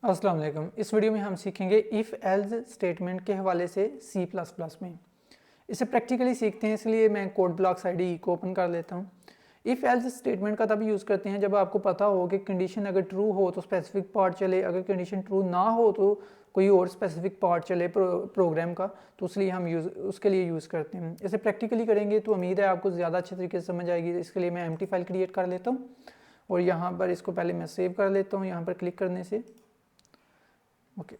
अस्सलाम वालेकुम। इस वीडियो में हम सीखेंगे इफ़ एल्स स्टेटमेंट के हवाले से C++ में। इसे प्रैक्टिकली सीखते हैं, इसलिए मैं कोड ब्लॉक्स आईडी को ओपन कर लेता हूँ। इफ़ एल्स स्टेटमेंट का तब यूज़ करते हैं जब आपको पता हो कि कंडीशन अगर ट्रू हो तो स्पेसिफिक पार्ट चले, अगर कंडीशन ट्रू ना हो तो कोई और स्पेसिफिक पार्ट चले प्रोग्राम का, तो इसलिए हम उसके लिए यूज़ करते हैं। इसे प्रैक्टिकली करेंगे तो उम्मीद है आपको ज़्यादा अच्छे तरीके से समझ आएगी। इसके लिए मैं एम्प्टी फाइल क्रिएट कर लेता हूँ और यहाँ पर इसको पहले मैं सेव कर लेता हूँ यहाँ पर क्लिक करने से। ओके,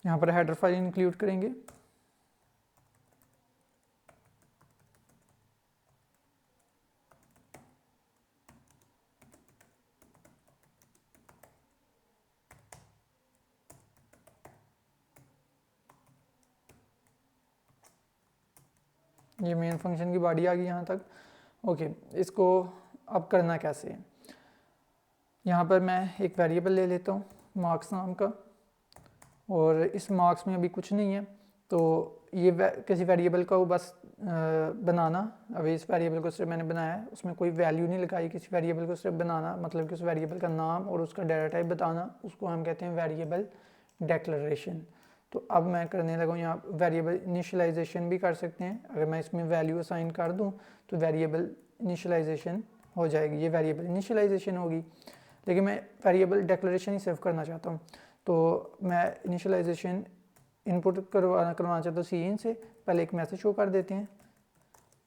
यहाँ पर हेडर फाइल इंक्लूड करेंगे। ये मेन फंक्शन की बॉडी आ गई यहाँ तक। ओके, इसको अब करना कैसे है। यहाँ पर मैं एक वेरिएबल ले लेता हूँ मार्क्स नाम का, और इस मार्क्स में अभी कुछ नहीं है, तो ये किसी वेरिएबल का वो बस बनाना। अभी इस वेरिएबल को सिर्फ मैंने बनाया है, उसमें कोई वैल्यू नहीं लगाई। किसी वेरिएबल को सिर्फ बनाना मतलब कि उस वेरिएबल का नाम और उसका डाटा टाइप बताना, उसको हम कहते हैं वेरिएबल डेक्लरेशन। तो अब मैं करने लगा हूँ यहाँ वेरिएबल इनिशियलाइजेशन भी कर सकते हैं। अगर मैं इसमें वैल्यू असाइन कर दूँ तो वेरिएबल इनिशियलाइजेशन हो जाएगी, ये वेरिएबल इनिशियलाइजेशन होगी। लेकिन मैं वेरिएबल डेक्लरेशन ही सेव करना चाहता हूँ, तो मैं इनिशियलाइजेशन इनपुट करवाना चाहता हूँ सी इन से। पहले एक मैसेज शो कर देते हैं,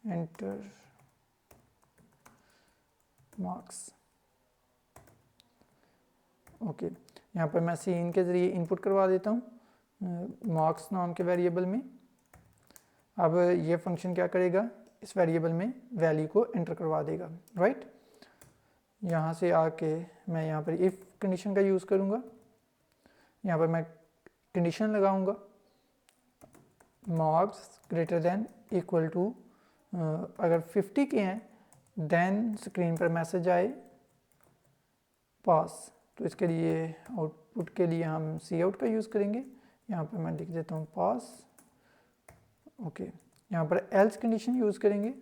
एंटर मार्क्स। ओके, यहाँ पर मैं सी इन के ज़रिए इनपुट करवा देता हूँ मार्क्स नाम के वेरिएबल में। अब ये फंक्शन क्या करेगा, इस वेरिएबल में वैल्यू को एंटर करवा देगा, राइट। यहाँ से आके मैं यहाँ पर इफ़ कंडीशन का यूज़ करूँगा। यहाँ पर मैं कंडीशन लगाऊंगा marks greater than equal to, अगर 50 के हैं देन स्क्रीन पर मैसेज आए पास। तो इसके लिए आउटपुट के लिए हम सी आउट का यूज़ करेंगे। यहाँ पर मैं लिख देता हूँ पास। ओके, यहाँ पर एल्स कंडीशन यूज़ करेंगे।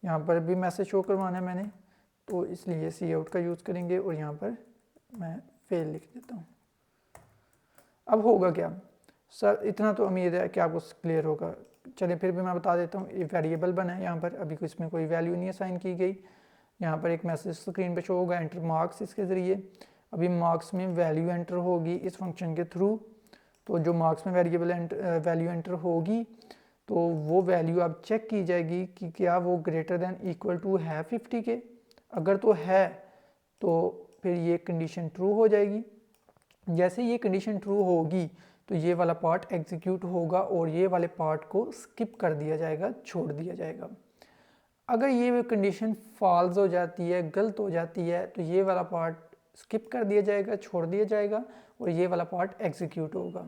यहाँ पर भी मैसेज शो करवाना है मैंने, तो इसलिए सी आउट का यूज़ करेंगे और यहाँ पर मैं फेल लिख देता हूँ। अब होगा क्या सर, इतना तो उम्मीद है कि आपको क्लियर होगा। चलिए फिर भी मैं बता देता हूँ। ये वेरिएबल बना है, यहाँ पर अभी इसमें कोई वैल्यू नहीं असाइन की गई। यहाँ पर एक मैसेज स्क्रीन पे शो होगा एंटर मार्क्स, इसके ज़रिए अभी मार्क्स में वैल्यू एंटर होगी इस फंक्शन के थ्रू। तो जो मार्क्स में वेरिएबल वैल्यू एंटर होगी तो वो वैल्यू अब चेक की जाएगी कि क्या वो ग्रेटर देन इक्वल टू है 50 के। अगर तो है तो फिर ये कंडीशन ट्रू हो जाएगी। जैसे ये कंडीशन ट्रू होगी तो ये वाला पार्ट एग्जीक्यूट होगा और ये वाले पार्ट को स्किप कर दिया जाएगा, छोड़ दिया जाएगा। अगर ये कंडीशन फॉल्स हो जाती है, गलत हो जाती है, तो ये वाला पार्ट स्किप कर दिया जाएगा, छोड़ दिया जाएगा और ये वाला पार्ट एग्जीक्यूट होगा।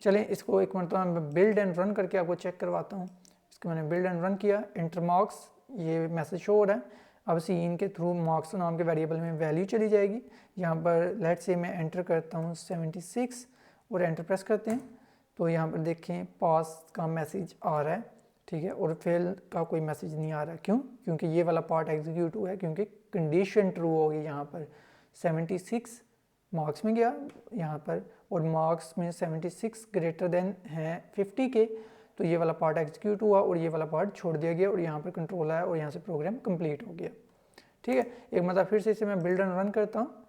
चलें इसको एक मिनट मैं बिल्ड एंड रन करके आपको चेक करवाता हूँ। इसको मैंने बिल्ड एंड रन किया, एंटर मार्क्स, ये मैसेज शो हो रहा है। अब सी इन के थ्रू मार्क्स नाम के वेरिएबल में वैल्यू चली जाएगी। यहाँ पर लेट से मैं एंटर करता हूँ 76 और एंटर प्रेस करते हैं, तो यहाँ पर देखें पास का मैसेज आ रहा है, ठीक है, और फेल का कोई मैसेज नहीं आ रहा। क्यों? क्योंकि ये वाला पार्ट एग्जीक्यूट हुआ है, क्योंकि कंडीशन ट्रू होगी। यहाँ पर 76 मार्क्स में गया यहाँ पर, और मार्क्स में 76 ग्रेटर देन है 50 के, तो ये वाला पार्ट एग्जीक्यूट हुआ और ये वाला पार्ट छोड़ दिया गया और यहाँ पर कंट्रोल आया और यहाँ से प्रोग्राम कंप्लीट हो गया। ठीक है, एक मतलब फिर से इसे मैं बिल्ड एंड रन करता हूँ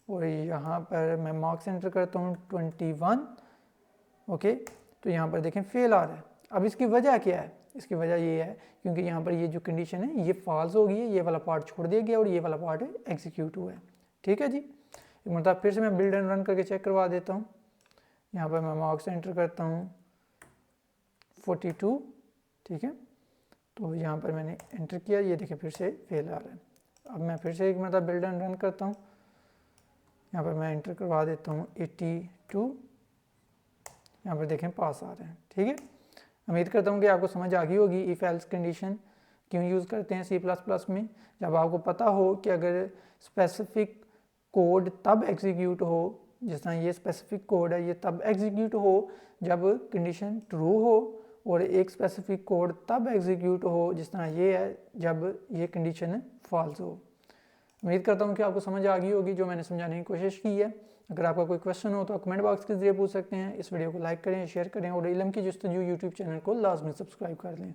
और यहाँ पर मैं मार्क्स एंटर करता हूँ 21। ओके, तो यहाँ पर देखें फेल आ रहा है। अब इसकी वजह क्या है? इसकी वजह ये है क्योंकि यहाँ पर ये जो कंडीशन है ये फॉल्स हो गई है, ये वाला पार्ट छोड़ दिया गया और ये वाला पार्ट एग्जीक्यूट हुआ है। ठीक है जी, मतलब फिर से मैं बिल्ड एंड रन करके चेक करवा देता हूँ। यहाँ पर मैं मार्क्स एंटर करता हूँ 42, ठीक है, तो यहाँ पर मैंने एंटर किया, ये देखिए फिर से फेल आ रहा है। अब मैं फिर से एक मतलब बिल्ड एंड रन करता हूँ। यहाँ पर मैं एंटर करवा देता हूँ 82, यहाँ पर देखें पास आ रहे हैं। ठीक है, उम्मीद करता हूँ कि आपको समझ आ गई होगी इफ़ एल्स कंडीशन क्यों यूज़ करते हैं C++ में। जब आपको पता हो कि अगर स्पेसिफिक कोड तब एग्जीक्यूट हो जिस तरह ये स्पेसिफिक कोड है ये तब एग्जीक्यूट हो जब कंडीशन ट्रू हो, और एक स्पेसिफिक कोड तब एग्जीक्यूट हो जिस तरह ये है जब ये कंडीशन फॉल्स हो। उम्मीद करता हूँ कि आपको समझ आ गई होगी जो मैंने समझाने की कोशिश की है। अगर आपका कोई क्वेश्चन हो तो आप कमेंट बॉक्स के जरिए पूछ सकते हैं। इस वीडियो को लाइक करें, शेयर करें और इल्म की जस्तजू यूट्यूब चैनल को लाजमी सब्सक्राइब कर लें।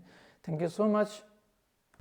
Thank you so much.